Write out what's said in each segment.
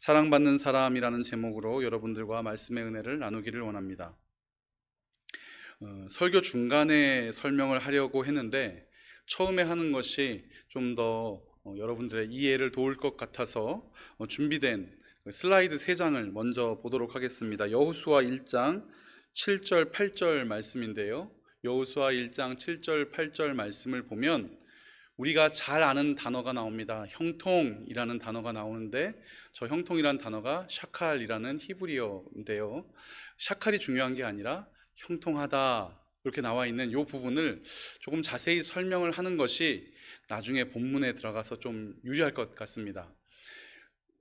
사랑받는 사람이라는 제목으로 여러분들과 말씀의 은혜를 나누기를 원합니다. 설교 중간에 설명을 하려고 했는데 처음에 하는 것이 좀 더 여러분들의 이해를 도울 것 같아서 준비된 슬라이드 3장을 먼저 보도록 하겠습니다. 여호수아 1장 7절 8절 말씀인데요. 여호수아 1장 7절 8절 말씀을 보면 우리가 잘 아는 단어가 나옵니다. 형통이라는 단어가 나오는데 저 형통이라는 단어가 샤칼이라는 히브리어인데요. 샤칼이 중요한 게 아니라 형통하다 이렇게 나와 있는 이 부분을 조금 자세히 설명을 하는 것이 나중에 본문에 들어가서 좀 유리할 것 같습니다.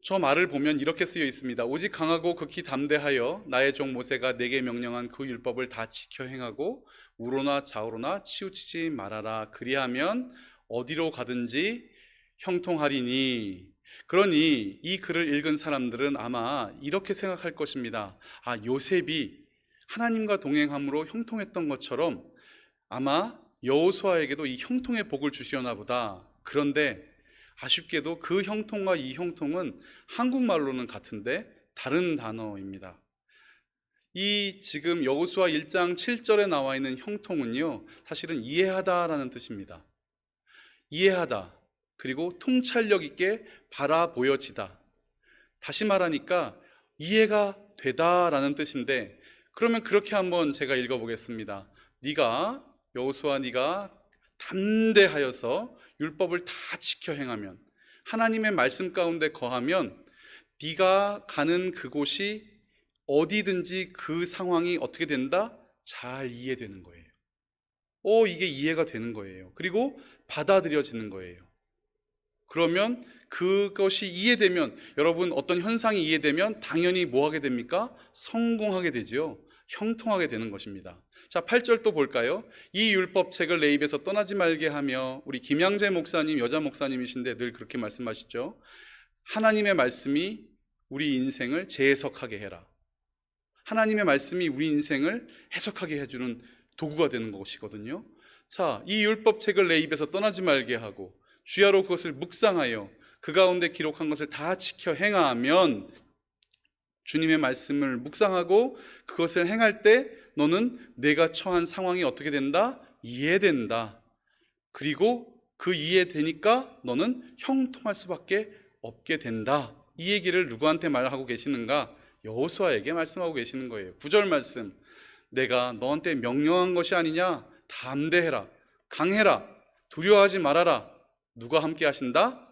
저 말을 보면 이렇게 쓰여 있습니다. 오직 강하고 극히 담대하여 나의 종 모세가 내게 명령한 그 율법을 다 지켜 행하고 우로나 좌우로나 치우치지 말아라. 그리하면 어디로 가든지 형통하리니. 그러니 이 글을 읽은 사람들은 아마 이렇게 생각할 것입니다. 요셉이 하나님과 동행함으로 형통했던 것처럼 아마 여호수아에게도 이 형통의 복을 주시려나 보다. 그런데 아쉽게도 그 형통과 이 형통은 한국말로는 같은데 다른 단어입니다. 이 지금 여호수아 1장 7절에 나와 있는 형통은요, 사실은 이해하다라는 뜻입니다. 이해하다, 그리고 통찰력 있게 바라보여지다. 다시 말하니까 이해가 되다라는 뜻인데, 그러면 그렇게 한번 제가 읽어보겠습니다. 여호수아 네가 담대하여서 율법을 다 지켜 행하면, 하나님의 말씀 가운데 거하면 네가 가는 그곳이 어디든지 그 상황이 어떻게 된다? 잘 이해되는 거예요. 이게 이해가 되는 거예요. 그리고 받아들여지는 거예요. 그러면 그것이 이해되면, 여러분 어떤 현상이 이해되면 당연히 뭐 하게 됩니까? 성공하게 되죠. 형통하게 되는 것입니다. 자, 8절 또 볼까요? 이 율법책을 내 입에서 떠나지 말게 하며, 우리 김양재 목사님, 여자 목사님이신데 늘 그렇게 말씀하시죠. 하나님의 말씀이 우리 인생을 재해석하게 해라. 하나님의 말씀이 우리 인생을 해석하게 해주는 도구가 되는 것이거든요. 자, 이 율법책을 내 입에서 떠나지 말게 하고 주야로 그것을 묵상하여 그 가운데 기록한 것을 다 지켜 행하면, 주님의 말씀을 묵상하고 그것을 행할 때 너는 내가 처한 상황이 어떻게 된다? 이해된다. 그리고 그 이해되니까 너는 형통할 수밖에 없게 된다. 이 얘기를 누구한테 말하고 계시는가? 여호수아에게 말씀하고 계시는 거예요. 9절 말씀, 내가 너한테 명령한 것이 아니냐? 담대해라, 강해라, 두려워하지 말아라. 누가 함께 하신다?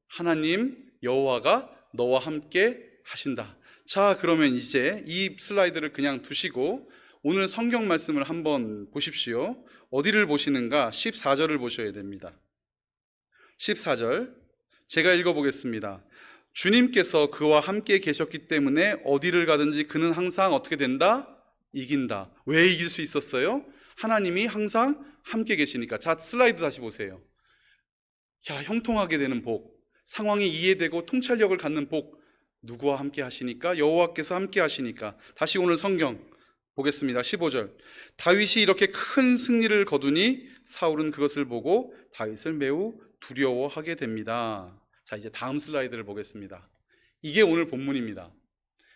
하나님 여호와가 너와 함께 하신다. 자, 그러면 이제 이 슬라이드를 그냥 두시고 오늘 성경 말씀을 한번 보십시오. 어디를 보시는가? 14절을 보셔야 됩니다. 14절 제가 읽어보겠습니다. 주님께서 그와 함께 계셨기 때문에 어디를 가든지 그는 항상 어떻게 된다? 이긴다. 왜 이길 수 있었어요? 하나님이 항상 함께 계시니까. 자, 슬라이드 다시 보세요. 형통하게 되는 복, 상황이 이해되고 통찰력을 갖는 복, 누구와 함께 하시니까? 여호와께서 함께 하시니까. 다시 오늘 성경 보겠습니다. 15절. 다윗이 이렇게 큰 승리를 거두니 사울은 그것을 보고 다윗을 매우 두려워하게 됩니다. 자, 이제 다음 슬라이드를 보겠습니다. 이게 오늘 본문입니다.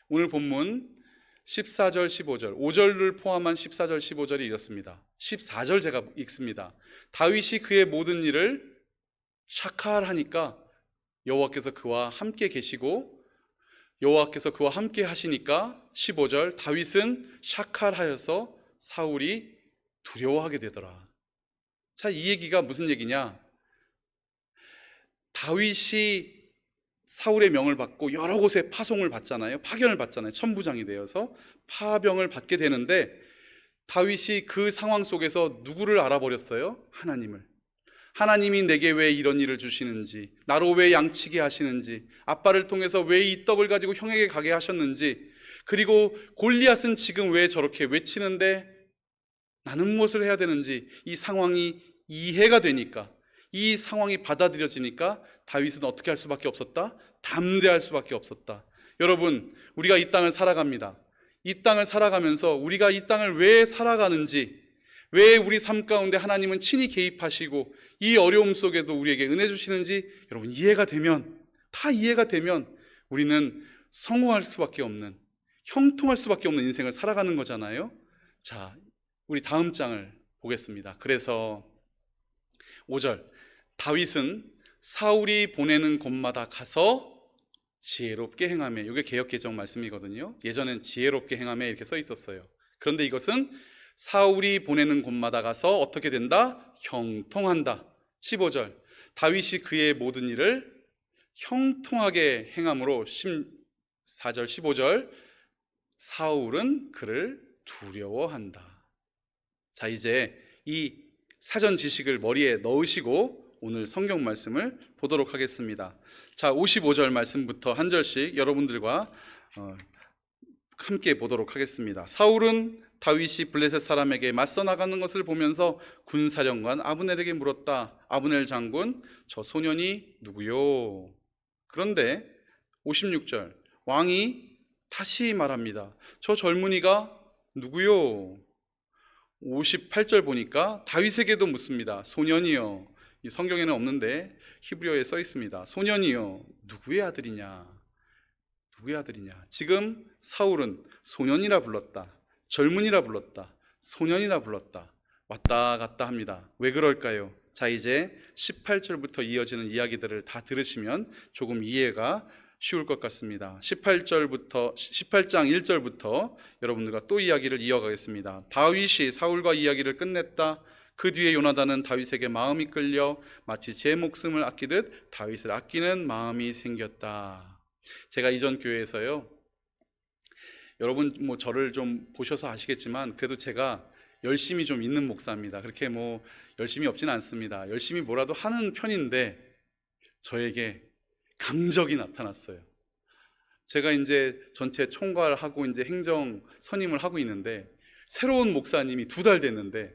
오늘 본문 14절, 15절, 5절을 포함한 14절, 15절이 이렇습니다. 14절 제가 읽습니다. 다윗이 그의 모든 일을 샤칼하니까 여호와께서 그와 함께 계시고 여호와께서 그와 함께 하시니까 15절, 다윗은 샤칼하여서 사울이 두려워하게 되더라. 자, 이 얘기가 무슨 얘기냐? 다윗이 사울의 명을 받고 여러 곳에 파송을 받잖아요. 파견을 받잖아요. 천부장이 되어서 파병을 받게 되는데, 다윗이 그 상황 속에서 누구를 알아버렸어요? 하나님을. 하나님이 내게 왜 이런 일을 주시는지, 나로 왜 양치게 하시는지, 아빠를 통해서 왜 이 떡을 가지고 형에게 가게 하셨는지, 그리고 골리앗은 지금 왜 저렇게 외치는데 나는 무엇을 해야 되는지, 이 상황이 이해가 되니까, 이 상황이 받아들여지니까 다윗은 어떻게 할 수밖에 없었다? 담대할 수밖에 없었다. 여러분, 우리가 이 땅을 살아갑니다. 이 땅을 살아가면서 우리가 이 땅을 왜 살아가는지, 왜 우리 삶 가운데 하나님은 친히 개입하시고 이 어려움 속에도 우리에게 은혜 주시는지 여러분 이해가 되면, 다 이해가 되면 우리는 성공할 수밖에 없는, 형통할 수밖에 없는 인생을 살아가는 거잖아요. 자, 우리 다음 장을 보겠습니다. 그래서 5절, 다윗은 사울이 보내는 곳마다 가서 지혜롭게 행하며, 이게 개역개정 말씀이거든요. 예전엔 지혜롭게 행하며 이렇게 써 있었어요. 그런데 이것은 사울이 보내는 곳마다 가서 어떻게 된다? 형통한다. 15절, 다윗이 그의 모든 일을 형통하게 행함으로 14절 15절, 사울은 그를 두려워한다. 자, 이제 이 사전 지식을 머리에 넣으시고 오늘 성경 말씀을 보도록 하겠습니다. 자, 55절 말씀부터 한 절씩 여러분들과 함께 보도록 하겠습니다. 사울은 다윗이 블레셋 사람에게 맞서 나가는 것을 보면서 군사령관 아브넬에게 물었다. 아브넬 장군, 저 소년이 누구요? 그런데 56절, 왕이 다시 말합니다. 저 젊은이가 누구요? 58절 보니까 다윗에게도 묻습니다. 소년이요. 이 성경에는 없는데 히브리어에 써 있습니다. 소년이요, 누구의 아들이냐? 누구의 아들이냐? 지금 사울은 소년이라 불렀다, 젊은이라 불렀다, 소년이라 불렀다, 왔다 갔다 합니다. 왜 그럴까요? 자, 이제 18절부터 이어지는 이야기들을 다 들으시면 조금 이해가 쉬울 것 같습니다. 18장 1절부터 여러분들과 또 이야기를 이어가겠습니다. 다윗이 사울과 이야기를 끝냈다. 그 뒤에 요나단은 다윗에게 마음이 끌려 마치 제 목숨을 아끼듯 다윗을 아끼는 마음이 생겼다. 제가 이전 교회에서요, 여러분 뭐 저를 좀 보셔서 아시겠지만 그래도 제가 열심히 좀 있는 목사입니다. 그렇게 뭐 열심히 없진 않습니다. 열심히 뭐라도 하는 편인데 저에게 강적이 나타났어요. 제가 이제 전체 총괄하고 이제 행정 선임을 하고 있는데 새로운 목사님이 2달 됐는데,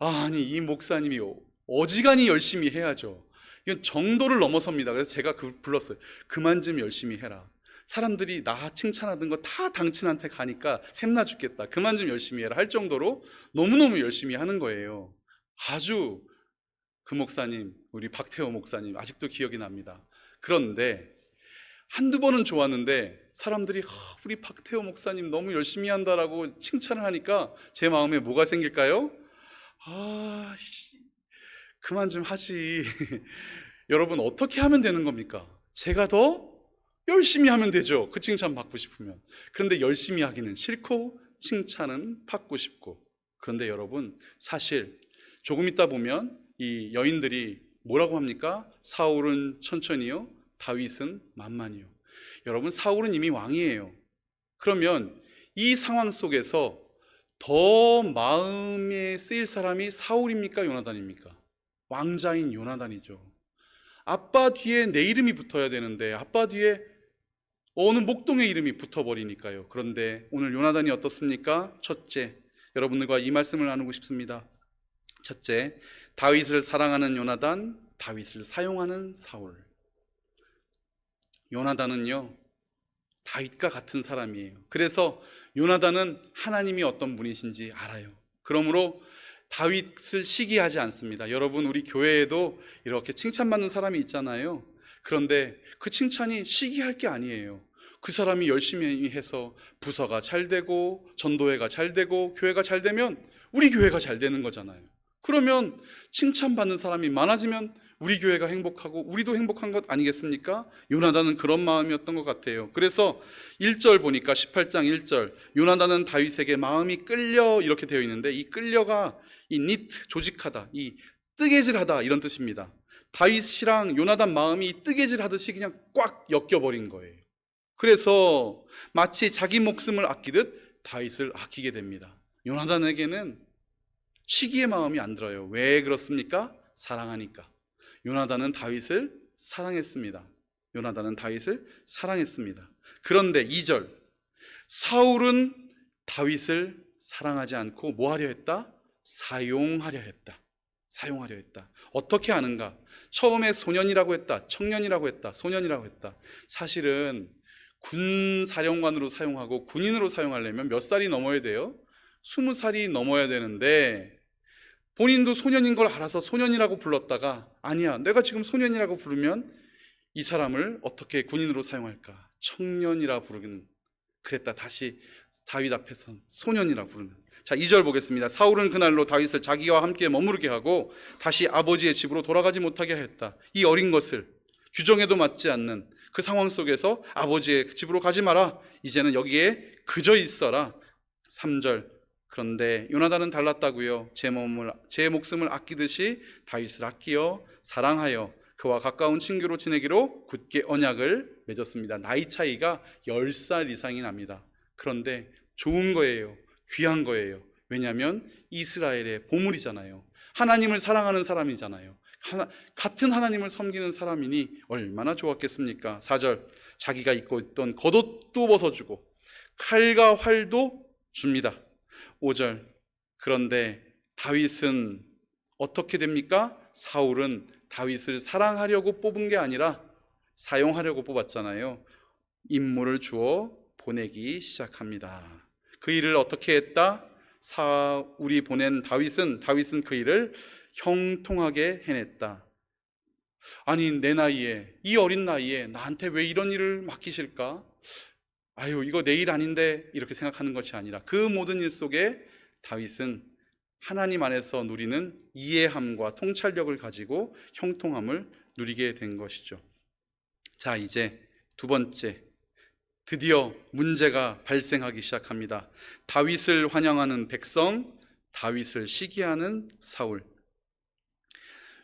아니 이 목사님이 어지간히 열심히 해야죠. 이건 정도를 넘어섭니다. 그래서 제가 불렀어요. 그만 좀 열심히 해라. 사람들이 나 칭찬하던 거 다 당신한테 가니까 샘나 죽겠다. 그만 좀 열심히 해라 할 정도로 너무너무 열심히 하는 거예요. 아주 그 목사님, 우리 박태호 목사님 아직도 기억이 납니다. 그런데 한두 번은 좋았는데 사람들이 우리 박태호 목사님 너무 열심히 한다라고 칭찬을 하니까 제 마음에 뭐가 생길까요? 그만 좀 하지. 여러분, 어떻게 하면 되는 겁니까? 제가 더 열심히 하면 되죠. 그 칭찬 받고 싶으면. 그런데 열심히 하기는 싫고 칭찬은 받고 싶고. 그런데 여러분, 사실 조금 있다 보면 이 여인들이 뭐라고 합니까? 사울은 천천히요, 다윗은 만만히요. 여러분, 사울은 이미 왕이에요. 그러면 이 상황 속에서 더 마음에 쓰일 사람이 사울입니까? 요나단입니까? 왕자인 요나단이죠. 아빠 뒤에 내 이름이 붙어야 되는데 아빠 뒤에 어느 목동의 이름이 붙어버리니까요. 그런데 오늘 요나단이 어떻습니까? 첫째, 여러분들과 이 말씀을 나누고 싶습니다. 첫째, 다윗을 사랑하는 요나단, 다윗을 사용하는 사울. 요나단은요, 다윗과 같은 사람이에요. 그래서 요나단은 하나님이 어떤 분이신지 알아요. 그러므로 다윗을 시기하지 않습니다. 여러분, 우리 교회에도 이렇게 칭찬받는 사람이 있잖아요. 그런데 그 칭찬이 시기할 게 아니에요. 그 사람이 열심히 해서 부서가 잘 되고 전도회가 잘 되고 교회가 잘 되면 우리 교회가 잘 되는 거잖아요. 그러면 칭찬받는 사람이 많아지면 우리 교회가 행복하고 우리도 행복한 것 아니겠습니까? 요나단은 그런 마음이었던 것 같아요. 그래서 1절 보니까 18장 1절, 요나단은 다윗에게 마음이 끌려 이렇게 되어 있는데, 이 끌려가 이 니트, 조직하다, 이 뜨개질하다 이런 뜻입니다. 다윗이랑 요나단 마음이 뜨개질하듯이 그냥 꽉 엮여버린 거예요. 그래서 마치 자기 목숨을 아끼듯 다윗을 아끼게 됩니다. 요나단에게는 시기의 마음이 안 들어요. 왜 그렇습니까? 사랑하니까. 요나단은 다윗을 사랑했습니다. 요나단은 다윗을 사랑했습니다. 그런데 2절, 사울은 다윗을 사랑하지 않고 뭐 하려 했다? 사용하려 했다. 사용하려 했다. 어떻게 아는가? 처음에 소년이라고 했다, 청년이라고 했다, 소년이라고 했다. 사실은 군 사령관으로 사용하고 군인으로 사용하려면 몇 살이 넘어야 돼요? 20살이 넘어야 되는데 본인도 소년인 걸 알아서 소년이라고 불렀다가, 아니야, 내가 지금 소년이라고 부르면 이 사람을 어떻게 군인으로 사용할까? 청년이라 부르긴 그랬다. 다시 다윗 앞에서 소년이라 부르는. 자, 2절 보겠습니다. 사울은 그날로 다윗을 자기와 함께 머무르게 하고 다시 아버지의 집으로 돌아가지 못하게 하였다. 이 어린 것을 규정에도 맞지 않는 그 상황 속에서 아버지의 집으로 가지 마라. 이제는 여기에 그저 있어라. 3절. 그런데 요나단은 달랐다고요. 제 목숨을 아끼듯이 다윗을 아끼어 사랑하여 그와 가까운 친구로 지내기로 굳게 언약을 맺었습니다. 나이 차이가 10살 이상이 납니다. 그런데 좋은 거예요. 귀한 거예요. 왜냐하면 이스라엘의 보물이잖아요. 하나님을 사랑하는 사람이잖아요. 같은 하나님을 섬기는 사람이니 얼마나 좋았겠습니까? 4절. 자기가 입고 있던 겉옷도 벗어주고 칼과 활도 줍니다. 5절. 그런데 다윗은 어떻게 됩니까? 사울은 다윗을 사랑하려고 뽑은 게 아니라 사용하려고 뽑았잖아요. 임무를 주어 보내기 시작합니다. 그 일을 어떻게 했다? 사울이 보낸 다윗은 그 일을 형통하게 해냈다. 아니, 내 나이에, 이 어린 나이에 나한테 왜 이런 일을 맡기실까? 아유, 이거 내 일 아닌데, 이렇게 생각하는 것이 아니라 그 모든 일 속에 다윗은 하나님 안에서 누리는 이해함과 통찰력을 가지고 형통함을 누리게 된 것이죠. 자, 이제 두 번째, 드디어 문제가 발생하기 시작합니다. 다윗을 환영하는 백성, 다윗을 시기하는 사울.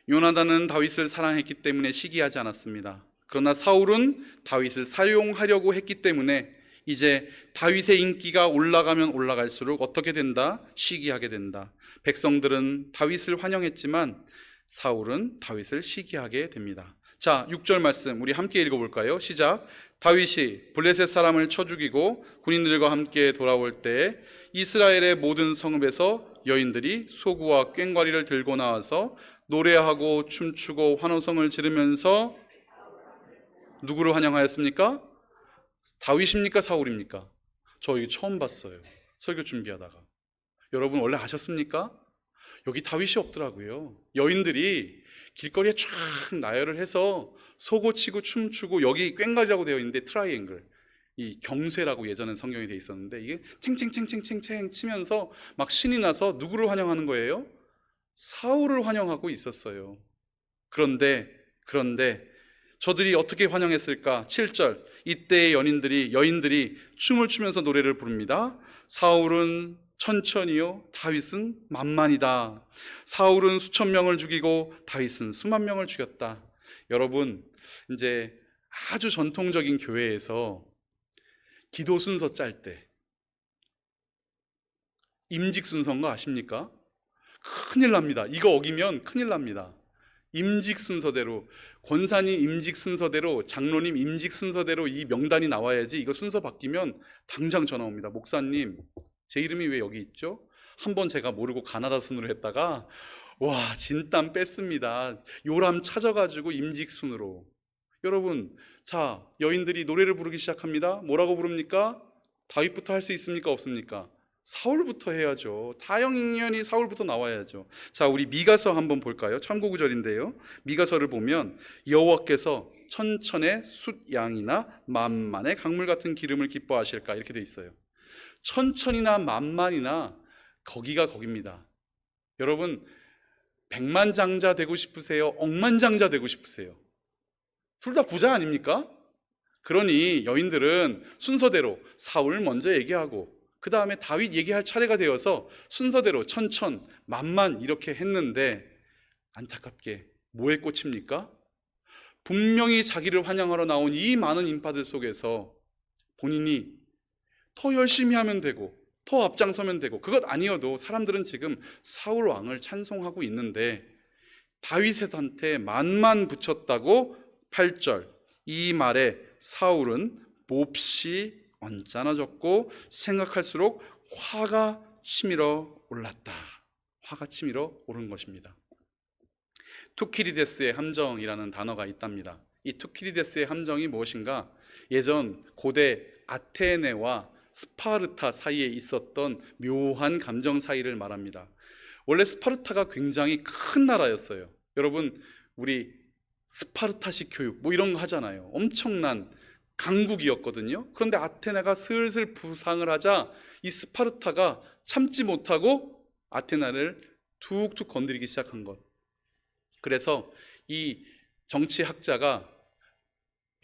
요나단은 다윗을 사랑했기 때문에 시기하지 않았습니다. 그러나 사울은 다윗을 사용하려고 했기 때문에 이제 다윗의 인기가 올라가면 올라갈수록 어떻게 된다? 시기하게 된다. 백성들은 다윗을 환영했지만 사울은 다윗을 시기하게 됩니다. 자, 6절 말씀 우리 함께 읽어볼까요? 시작. 다윗이 블레셋 사람을 쳐 죽이고 군인들과 함께 돌아올 때 이스라엘의 모든 성읍에서 여인들이 소구와 꽹과리를 들고 나와서 노래하고 춤추고 환호성을 지르면서 누구를 환영하였습니까? 다윗입니까? 사울입니까? 저 이거 처음 봤어요. 설교 준비하다가. 여러분 원래 아셨습니까? 여기 다윗이 없더라고요. 여인들이 길거리에 쫙 나열을 해서 소고치고 춤추고, 여기 꽹과리라고 되어 있는데 트라이앵글, 이 경쇠라고 예전엔 성경이 되어 있었는데 이게 탱탱탱탱탱탱 치면서 막 신이 나서 누구를 환영하는 거예요? 사울을 환영하고 있었어요. 그런데 저들이 어떻게 환영했을까? 7절. 이때의 여인들이 춤을 추면서 노래를 부릅니다. 사울은 천천히요, 다윗은 만만이다. 사울은 수천 명을 죽이고 다윗은 수만 명을 죽였다. 여러분, 이제 아주 전통적인 교회에서 기도 순서 짤 때 임직 순서인 거 아십니까? 큰일 납니다. 이거 어기면 큰일 납니다. 임직 순서대로, 권사님 임직 순서대로, 장로님 임직 순서대로 이 명단이 나와야지. 이거 순서 바뀌면 당장 전화 옵니다. 목사님, 제 이름이 왜 여기 있죠? 한번 제가 모르고 가나다 순으로 했다가 와, 진땀 뺐습니다. 요람 찾아가지고 임직 순으로. 여러분, 자, 여인들이 노래를 부르기 시작합니다. 뭐라고 부릅니까? 다윗부터 할 수 있습니까? 없습니까? 사울부터 해야죠. 다영인연이 사울부터 나와야죠. 자, 우리 미가서 한번 볼까요? 참고구절인데요. 미가서를 보면 여호와께서 천천의 숫양이나 만만의 강물 같은 기름을 기뻐하실까, 이렇게 돼 있어요. 천천이나 만만이나 거기가 거깁니다. 여러분, 백만장자 되고 싶으세요? 억만장자 되고 싶으세요? 둘 다 부자 아닙니까? 그러니 여인들은 순서대로 사울 먼저 얘기하고 그 다음에 다윗 얘기할 차례가 되어서 순서대로 천천, 만만 이렇게 했는데, 안타깝게 뭐에 꽂힙니까? 분명히 자기를 환영하러 나온 이 많은 인파들 속에서 본인이 더 열심히 하면 되고 더 앞장서면 되고, 그것 아니어도 사람들은 지금 사울 왕을 찬송하고 있는데 다윗한테 만만 붙였다고. 8절. 이 말에 사울은 몹시 언짢아졌고 생각할수록 화가 치밀어 올랐다. 화가 치밀어 오른 것입니다. 투키리데스의 함정이라는 단어가 있답니다. 이 투키리데스의 함정이 무엇인가? 예전 고대 아테네와 스파르타 사이에 있었던 묘한 감정 사이를 말합니다. 원래 스파르타가 굉장히 큰 나라였어요. 여러분, 우리 스파르타식 교육 뭐 이런 거 하잖아요. 엄청난 강국이었거든요. 그런데 아테네가 슬슬 부상을 하자 이 스파르타가 참지 못하고 아테네를 툭툭 건드리기 시작한 것. 그래서 이 정치학자가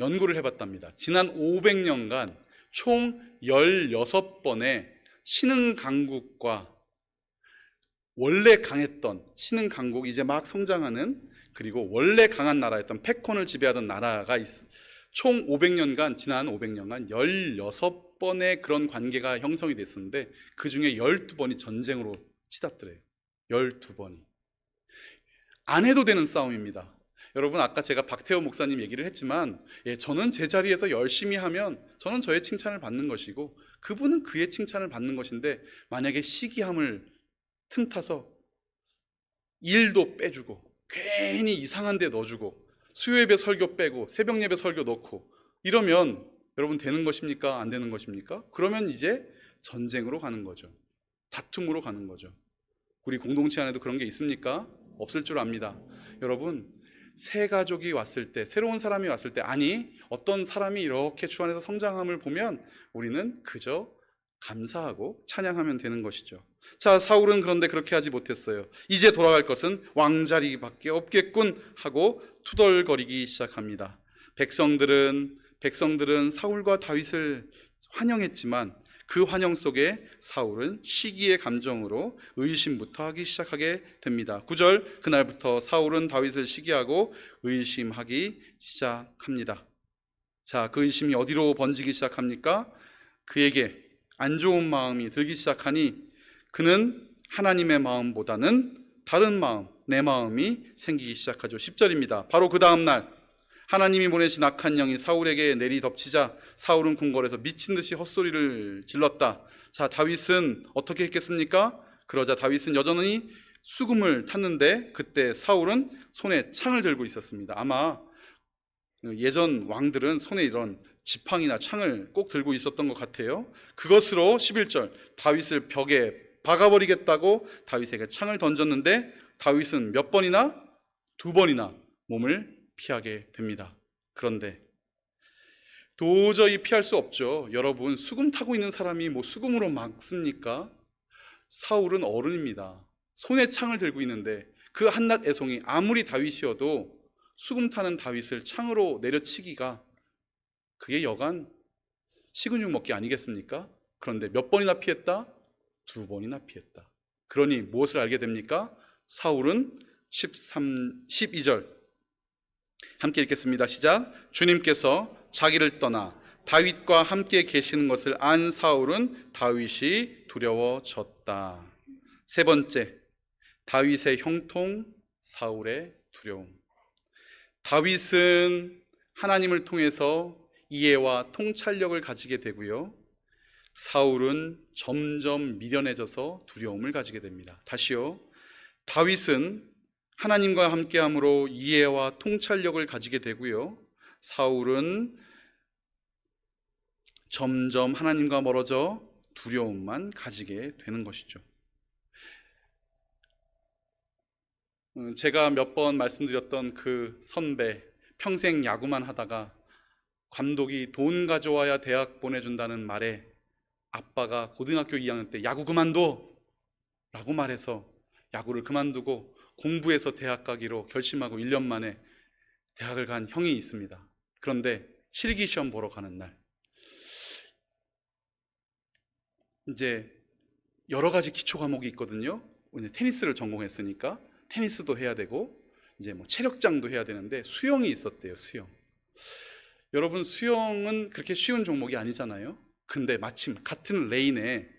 연구를 해봤답니다. 지난 500년간 총 16번의 신흥 강국과 원래 강했던 신흥 강국, 이제 막 성장하는, 그리고 원래 강한 나라였던 패권을 지배하던 나라가 총 500년간, 지난 500년간 16번의 그런 관계가 형성이 됐었는데 그 중에 12번이 전쟁으로 치닫더래요. 12번이. 안 해도 되는 싸움입니다. 여러분, 아까 제가 박태호 목사님 얘기를 했지만, 저는 제 자리에서 열심히 하면 저는 저의 칭찬을 받는 것이고 그분은 그의 칭찬을 받는 것인데, 만약에 시기함을 틈타서 일도 빼주고 괜히 이상한 데 넣어주고 수요예배 설교 빼고 새벽 예배 설교 넣고 이러면 여러분 되는 것입니까? 안 되는 것입니까? 그러면 이제 전쟁으로 가는 거죠. 다툼으로 가는 거죠. 우리 공동체 안에도 그런 게 있습니까? 없을 줄 압니다. 여러분, 새 가족이 왔을 때, 새로운 사람이 왔을 때, 아니 어떤 사람이 이렇게 주 안에서 성장함을 보면 우리는 그저 감사하고 찬양하면 되는 것이죠. 자, 사울은 그런데 그렇게 하지 못했어요. 이제 돌아갈 것은 왕자리밖에 없겠군 하고 투덜거리기 시작합니다. 백성들은 사울과 다윗을 환영했지만 그 환영 속에 사울은 시기의 감정으로 의심부터 하기 시작하게 됩니다. 9절, 그날부터 사울은 다윗을 시기하고 의심하기 시작합니다. 자, 그 의심이 어디로 번지기 시작합니까? 그에게 안 좋은 마음이 들기 시작하니 그는 하나님의 마음보다는 다른 마음, 내 마음이 생기기 시작하죠. 10절입니다. 바로 그 다음 날 하나님이 보내신 악한 영이 사울에게 내리 덮치자 사울은 궁궐에서 미친 듯이 헛소리를 질렀다. 자, 다윗은 어떻게 했겠습니까? 그러자 다윗은 여전히 수금을 탔는데 그때 사울은 손에 창을 들고 있었습니다. 아마 예전 왕들은 손에 이런 지팡이나 창을 꼭 들고 있었던 것 같아요. 그것으로 11절, 다윗을 벽에 박아버리겠다고 다윗에게 창을 던졌는데 다윗은 몇 번이나? 2번이나 몸을 피하게 됩니다. 그런데 도저히 피할 수 없죠. 여러분, 수금 타고 있는 사람이 뭐 수금으로 막습니까? 사울은 어른입니다. 손에 창을 들고 있는데 그 한낱 애송이 아무리 다윗이어도 수금 타는 다윗을 창으로 내려치기가 그게 여간 식은 죽 먹기 아니겠습니까? 그런데 몇 번이나 피했다? 2번이나 피했다. 그러니 무엇을 알게 됩니까? 사울은 12절 함께 읽겠습니다. 시작. 주님께서 자기를 떠나 다윗과 함께 계시는 것을 안 사울은 다윗이 두려워졌다. 세 번째, 다윗의 형통, 사울의 두려움. 다윗은 하나님을 통해서 이해와 통찰력을 가지게 되고요, 사울은 점점 미련해져서 두려움을 가지게 됩니다. 다시요. 다윗은 하나님과 함께함으로 이해와 통찰력을 가지게 되고요, 사울은 점점 하나님과 멀어져 두려움만 가지게 되는 것이죠. 제가 몇 번 말씀드렸던 그 선배, 평생 야구만 하다가 감독이 돈 가져와야 대학 보내준다는 말에 아빠가 고등학교 2학년 때 야구 그만둬 라고 말해서 야구를 그만두고 공부해서 대학 가기로 결심하고 1년 만에 대학을 간 형이 있습니다. 그런데 실기시험 보러 가는 날, 이제 여러 가지 기초 과목이 있거든요. 테니스를 전공했으니까 테니스도 해야 되고 이제 뭐 체력장도 해야 되는데 수영이 있었대요. 수영. 여러분, 수영은 그렇게 쉬운 종목이 아니잖아요. 근데 마침 같은 레인에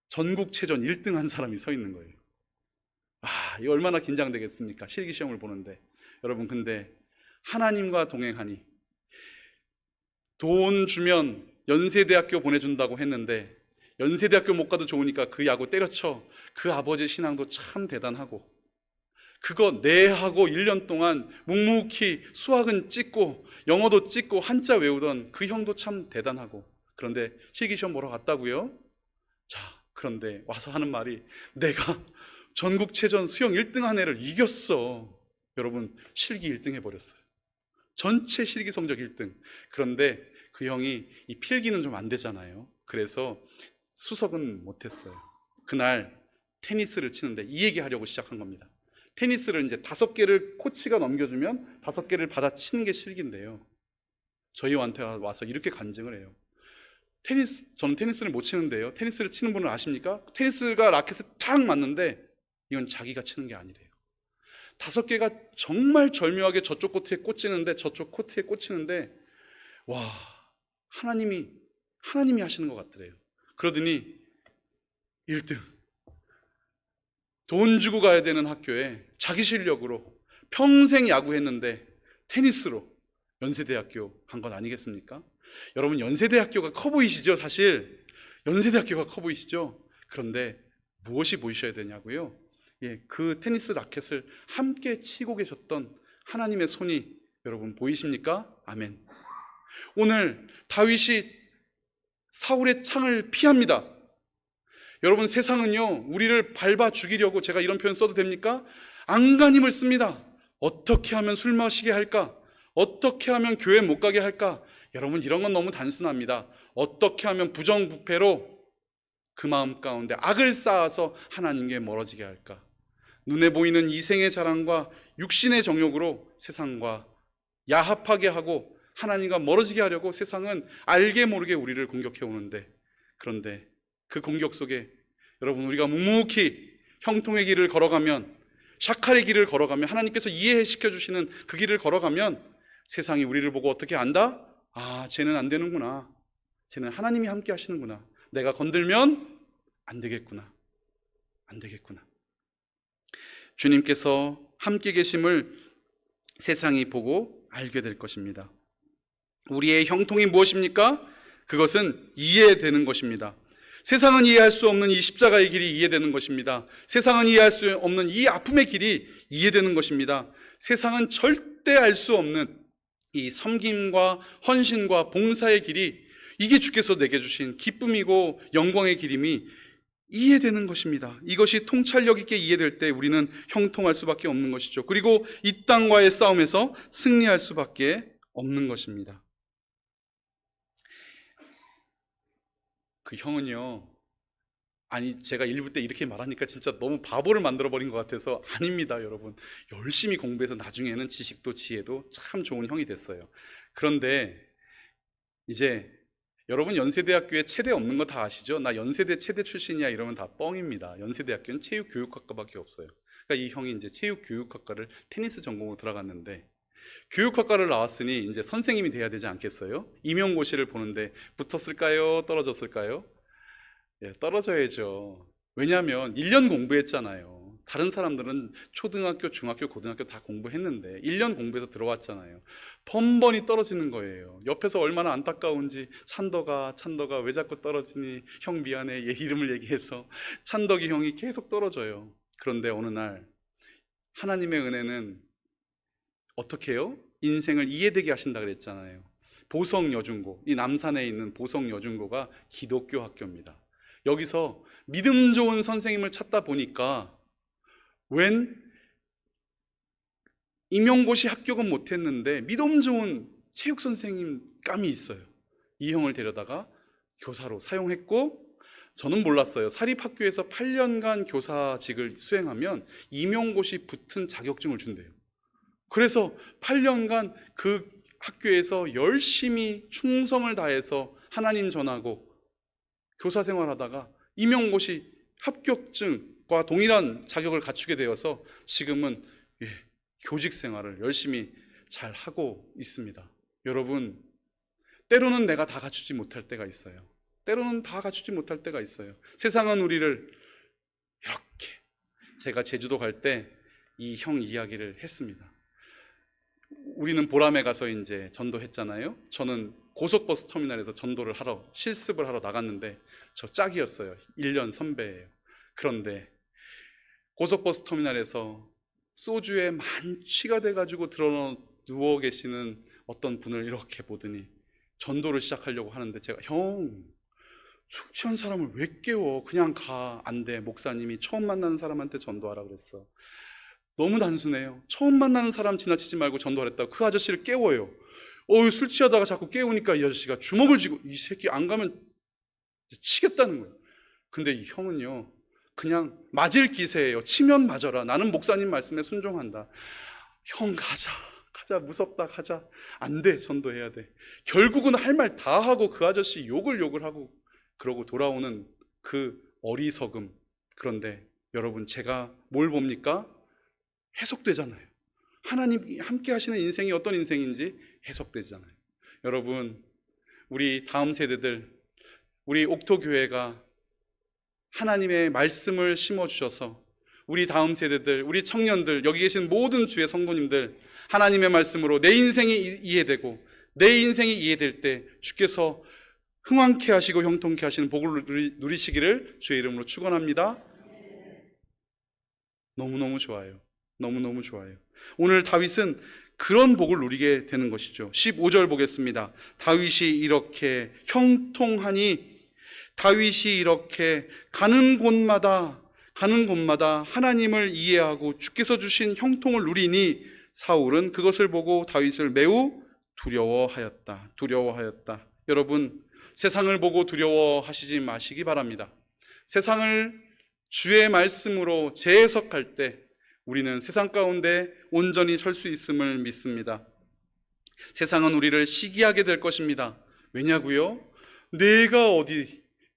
전국체전 1등 한 사람이 서 있는 거예요. 이거 얼마나 긴장되겠습니까? 실기시험을 보는데. 여러분, 근데 하나님과 동행하니 돈 주면 연세대학교 보내준다고 했는데 연세대학교 못 가도 좋으니까 그 야구 때려쳐. 그 아버지 신앙도 참 대단하고, 그거 내하고 1년 동안 묵묵히 수학은 찍고 영어도 찍고 한자 외우던 그 형도 참 대단하고, 그런데 실기시험 보러 갔다고요? 자, 그런데 와서 하는 말이, 내가 전국체전 수영 1등 한 애를 이겼어. 여러분, 실기 1등 해버렸어요. 전체 실기 성적 1등. 그런데 그 형이 이 필기는 좀 안 되잖아요. 그래서 수석은 못했어요. 그날 테니스를 치는데 이 얘기 하려고 시작한 겁니다. 테니스를 이제 5개를 코치가 넘겨주면 5개를 받아 치는 게 실기인데요. 저희한테 와서 이렇게 간증을 해요. 저는 테니스를 못 치는데요. 테니스를 치는 분은 아십니까? 테니스가 라켓에 탁 맞는데 이건 자기가 치는 게 아니래요. 5개가 정말 절묘하게 저쪽 코트에 꽂히는데 저쪽 코트에 꽂히는데 와, 하나님이 하시는 것 같더래요. 그러더니 1등. 돈 주고 가야 되는 학교에 자기 실력으로 평생 야구했는데 테니스로 연세대학교 간 건 아니겠습니까? 여러분, 연세대학교가 커 보이시죠? 사실 연세대학교가 커 보이시죠? 그런데 무엇이 보이셔야 되냐고요? 그 테니스 라켓을 함께 치고 계셨던 하나님의 손이 여러분 보이십니까? 아멘. 오늘 다윗이 사울의 창을 피합니다. 여러분, 세상은요 우리를 밟아 죽이려고, 제가 이런 표현 써도 됩니까? 안간힘을 씁니다. 어떻게 하면 술 마시게 할까? 어떻게 하면 교회 못 가게 할까? 여러분, 이런 건 너무 단순합니다. 어떻게 하면 부정부패로 그 마음 가운데 악을 쌓아서 하나님께 멀어지게 할까? 눈에 보이는 이생의 자랑과 육신의 정욕으로 세상과 야합하게 하고 하나님과 멀어지게 하려고 세상은 알게 모르게 우리를 공격해 오는데, 그런데 그 공격 속에 여러분, 우리가 묵묵히 형통의 길을 걸어가면, 샤칼의 길을 걸어가면, 하나님께서 이해시켜 주시는 그 길을 걸어가면 세상이 우리를 보고 어떻게 안다? 아, 쟤는 안 되는구나. 쟤는 하나님이 함께 하시는구나. 내가 건들면 안 되겠구나. 안 되겠구나. 주님께서 함께 계심을 세상이 보고 알게 될 것입니다. 우리의 형통이 무엇입니까? 그것은 이해되는 것입니다. 세상은 이해할 수 없는 이 십자가의 길이 이해되는 것입니다. 세상은 이해할 수 없는 이 아픔의 길이 이해되는 것입니다. 세상은 절대 알 수 없는 이 섬김과 헌신과 봉사의 길이, 이게 주께서 내게 주신 기쁨이고 영광의 길임이 이해되는 것입니다. 이것이 통찰력 있게 이해될 때 우리는 형통할 수밖에 없는 것이죠. 그리고 이 땅과의 싸움에서 승리할 수밖에 없는 것입니다. 그 형은요, 아니, 제가 일부 때 이렇게 말하니까 진짜 너무 바보를 만들어버린 것 같아서 아닙니다, 여러분. 열심히 공부해서 나중에는 지식도 지혜도 참 좋은 형이 됐어요. 그런데 이제 여러분, 연세대학교에 체대 없는 거 다 아시죠? 나 연세대 체대 출신이야 이러면 다 뻥입니다. 연세대학교는 체육교육학과밖에 없어요. 그러니까 이 형이 이제 체육교육학과를 테니스 전공으로 들어갔는데, 교육학과를 나왔으니 이제 선생님이 돼야 되지 않겠어요? 임용고시를 보는데 붙었을까요? 떨어졌을까요? 떨어져야죠. 왜냐하면 1년 공부했잖아요. 다른 사람들은 초등학교, 중학교, 고등학교 다 공부했는데 1년 공부해서 들어왔잖아요. 번번이 떨어지는 거예요. 옆에서 얼마나 안타까운지, 찬덕아 왜 자꾸 떨어지니, 형 미안해, 얘 이름을 얘기해서 찬덕이 형이 계속 떨어져요. 그런데 어느 날 하나님의 은혜는 어떻게 해요? 인생을 이해되게 하신다 그랬잖아요. 보성여중고, 이 남산에 있는 보성여중고가 기독교 학교입니다. 여기서 믿음 좋은 선생님을 찾다 보니까 웬 임용고시 합격은 못했는데 믿음 좋은 체육 선생님 감이 있어요. 이 형을 데려다가 교사로 사용했고, 저는 몰랐어요. 사립학교에서 8년간 교사직을 수행하면 임용고시 붙은 자격증을 준대요. 그래서 8년간 그 학교에서 열심히 충성을 다해서 하나님 전하고 교사 생활하다가 임용고시 합격증과 동일한 자격을 갖추게 되어서 지금은 교직 생활을 열심히 잘 하고 있습니다. 여러분, 때로는 내가 다 갖추지 못할 때가 있어요. 때로는 다 갖추지 못할 때가 있어요. 세상은 우리를 이렇게, 제가 제주도 갈 때 이 형 이야기를 했습니다. 우리는 보람에 가서 이제 전도했잖아요. 저는 고속버스 터미널에서 전도를 하러, 실습을 하러 나갔는데 저 짝이었어요. 1년 선배예요. 그런데 고속버스 터미널에서 소주에 만취가 돼가지고 누워 계시는 어떤 분을 이렇게 보더니 전도를 시작하려고 하는데 제가, 형, 술 취한 사람을 왜 깨워? 그냥 가. 안 돼. 목사님이 처음 만나는 사람한테 전도하라 그랬어. 너무 단순해요. 처음 만나는 사람 지나치지 말고 전도하랬다고 그 아저씨를 깨워요. 술 취하다가 자꾸 깨우니까 이 아저씨가 주먹을 쥐고 이 새끼 안 가면 치겠다는 거예요. 근데 이 형은요, 그냥 맞을 기세예요. 치면 맞아라. 나는 목사님 말씀에 순종한다. 형 가자. 무섭다. 가자. 안 돼. 전도해야 돼. 결국은 할 말 다 하고 그 아저씨 욕을 하고 그러고 돌아오는 그 어리석음. 그런데 여러분, 제가 뭘 봅니까? 해석되잖아요. 하나님이 함께 하시는 인생이 어떤 인생인지 해석되잖아요. 여러분, 우리 다음 세대들, 우리 옥토교회가 하나님의 말씀을 심어주셔서 우리 다음 세대들, 우리 청년들, 여기 계신 모든 주의 성도님들, 하나님의 말씀으로 내 인생이 이해되고 내 인생이 이해될 때 주께서 흥왕케 하시고 형통케 하시는 복을 누리시기를 주의 이름으로 축원합니다. 너무너무 좋아요. 너무너무 좋아요. 오늘 다윗은 그런 복을 누리게 되는 것이죠. 15절 보겠습니다. 다윗이 이렇게 형통하니, 다윗이 이렇게 가는 곳마다 하나님을 이해하고 주께서 주신 형통을 누리니 사울은 그것을 보고 다윗을 매우 두려워하였다. 여러분, 세상을 보고 두려워하시지 마시기 바랍니다. 세상을 주의 말씀으로 재해석할 때 우리는 세상 가운데 온전히 설 수 있음을 믿습니다. 세상은 우리를 시기하게 될 것입니다. 왜냐고요? 내가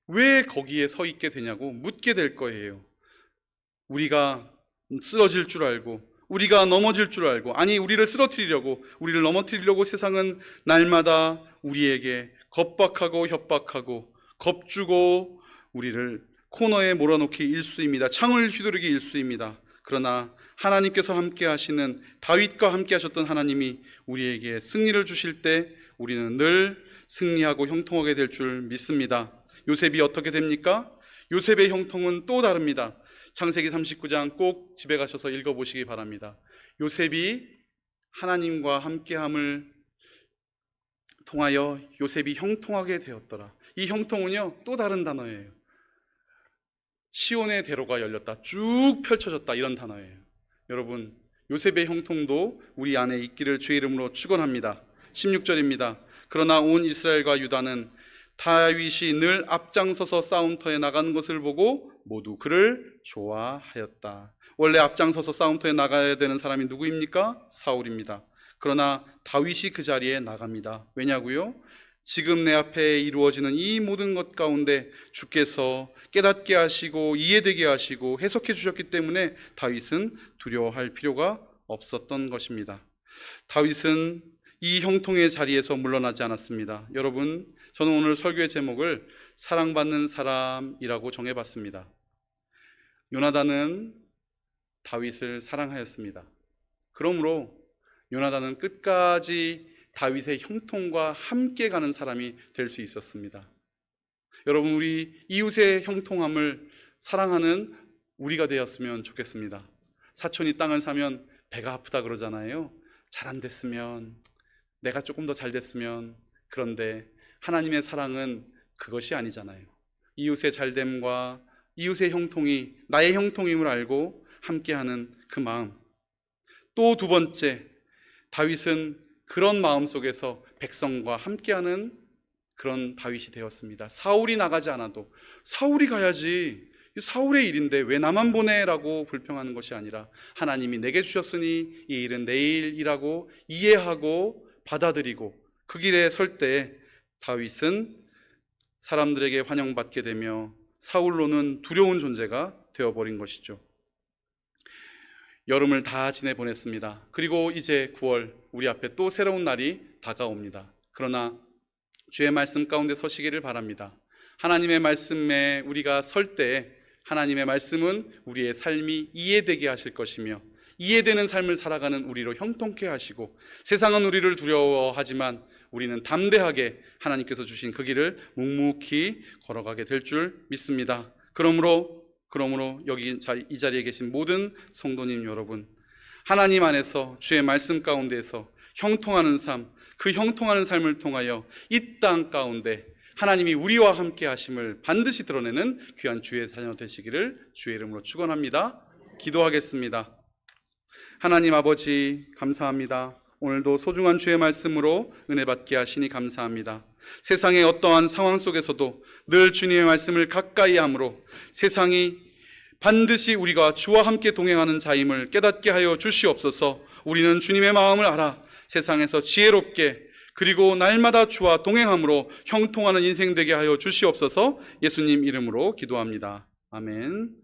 왜 거기에 서 있게 되냐고 묻게 될 거예요. 우리가 쓰러질 줄 알고, 우리가 넘어질 줄 알고, 아니 우리를 쓰러뜨리려고, 우리를 넘어뜨리려고 세상은 날마다 우리에게 겁박하고 협박하고 겁주고 우리를 코너에 몰아넣기 일쑤입니다. 창을 휘두르기 일쑤입니다. 그러나 하나님께서 함께 하시는, 다윗과 함께 하셨던 하나님이 우리에게 승리를 주실 때 우리는 늘 승리하고 형통하게 될 줄 믿습니다. 요셉이 어떻게 됩니까? 요셉의 형통은 또 다릅니다. 창세기 39장 꼭 집에 가셔서 읽어보시기 바랍니다. 요셉이 하나님과 함께함을 통하여 요셉이 형통하게 되었더라. 이 형통은요, 또 다른 단어예요. 시온의 대로가 열렸다, 쭉 펼쳐졌다, 이런 단어예요. 여러분, 요셉의 형통도 우리 안에 있기를 주의 이름으로 축원합니다. 16절입니다. 그러나 온 이스라엘과 유다는 다윗이 늘 앞장서서 싸움터에 나가는 것을 보고 모두 그를 좋아하였다. 원래 앞장서서 싸움터에 나가야 되는 사람이 누구입니까? 사울입니다. 그러나 다윗이 그 자리에 나갑니다. 왜냐고요? 지금 내 앞에 이루어지는 이 모든 것 가운데 주께서 깨닫게 하시고 이해되게 하시고 해석해 주셨기 때문에 다윗은 두려워할 필요가 없었던 것입니다. 다윗은 이 형통의 자리에서 물러나지 않았습니다. 여러분, 저는 오늘 설교의 제목을 사랑받는 사람이라고 정해봤습니다. 요나단은 다윗을 사랑하였습니다. 그러므로 요나단은 끝까지 다윗의 형통과 함께 가는 사람이 될 수 있었습니다. 여러분, 우리 이웃의 형통함을 사랑하는 우리가 되었으면 좋겠습니다. 사촌이 땅을 사면 배가 아프다 그러잖아요. 잘 안 됐으면, 내가 조금 더 잘 됐으면. 그런데 하나님의 사랑은 그것이 아니잖아요. 이웃의 잘됨과 이웃의 형통이 나의 형통임을 알고 함께하는 그 마음. 또 두 번째, 다윗은 그런 마음 속에서 백성과 함께하는 그런 다윗이 되었습니다. 사울이 나가지 않아도 사울이 가야지, 사울의 일인데 왜 나만 보내라고 불평하는 것이 아니라 하나님이 내게 주셨으니 이 일은 내 일이라고 이해하고 받아들이고 그 길에 설 때 다윗은 사람들에게 환영받게 되며 사울로는 두려운 존재가 되어버린 것이죠. 여름을 다 지내보냈습니다. 그리고 이제 9월, 우리 앞에 또 새로운 날이 다가옵니다. 그러나 주의 말씀 가운데 서시기를 바랍니다. 하나님의 말씀에 우리가 설 때 하나님의 말씀은 우리의 삶이 이해되게 하실 것이며 이해되는 삶을 살아가는 우리로 형통케 하시고, 세상은 우리를 두려워하지만 우리는 담대하게 하나님께서 주신 그 길을 묵묵히 걸어가게 될 줄 믿습니다. 그러므로 여기 이 자리에 계신 모든 성도님 여러분, 하나님 안에서 주의 말씀 가운데에서 형통하는 삶, 그 형통하는 삶을 통하여 이 땅 가운데 하나님이 우리와 함께 하심을 반드시 드러내는 귀한 주의 자녀 되시기를 주의 이름으로 축원합니다. 기도하겠습니다. 하나님 아버지 감사합니다. 오늘도 소중한 주의 말씀으로 은혜 받게 하시니 감사합니다. 세상의 어떠한 상황 속에서도 늘 주님의 말씀을 가까이 함으로 세상이 반드시 우리가 주와 함께 동행하는 자임을 깨닫게 하여 주시옵소서. 우리는 주님의 마음을 알아 세상에서 지혜롭게 그리고 날마다 주와 동행함으로 형통하는 인생 되게 하여 주시옵소서. 예수님 이름으로 기도합니다. 아멘.